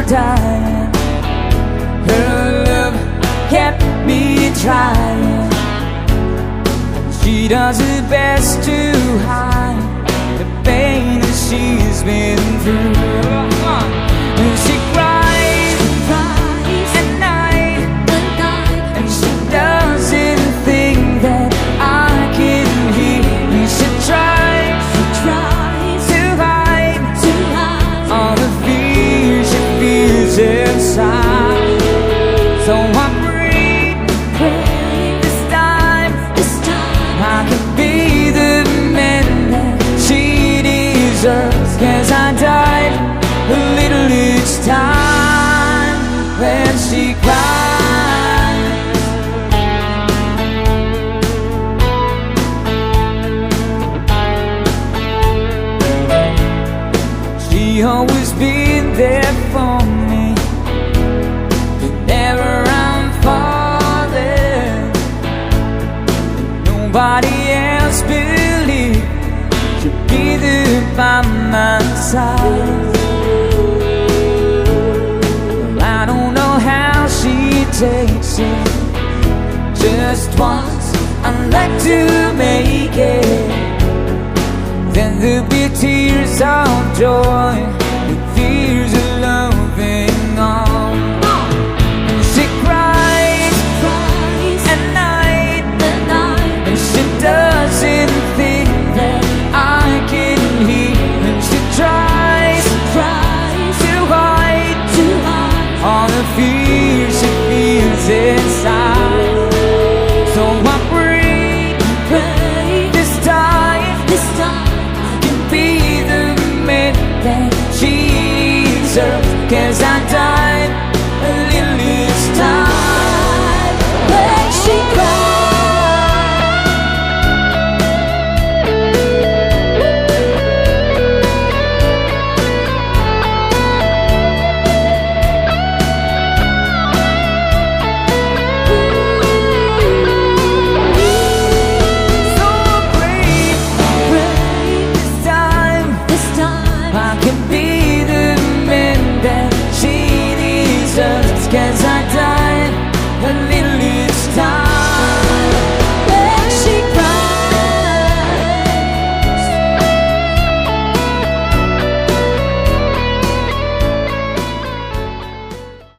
her dying. Her love kept me trying. She does her best to hide the pain that she's been through. And she cries at night, and she doesn't think that I can hear. And she tries to hide all the fear she feels inside. So I pray this time I can be the man that she deserves. 'Cause I died a little each time when she cries. She always been there for me whenever I'm falling. Nobody else believed she'd be there by my side. Well, I don't know how she takes it. Just once I'd like to make it. Then there'll be tears of joy and fears of loving on. And she cries at night, and she doesn't think that I can hear. And she tries to hide all the fears she feels inside. So I pray this time I can be the man that she deserves. 'Cause I died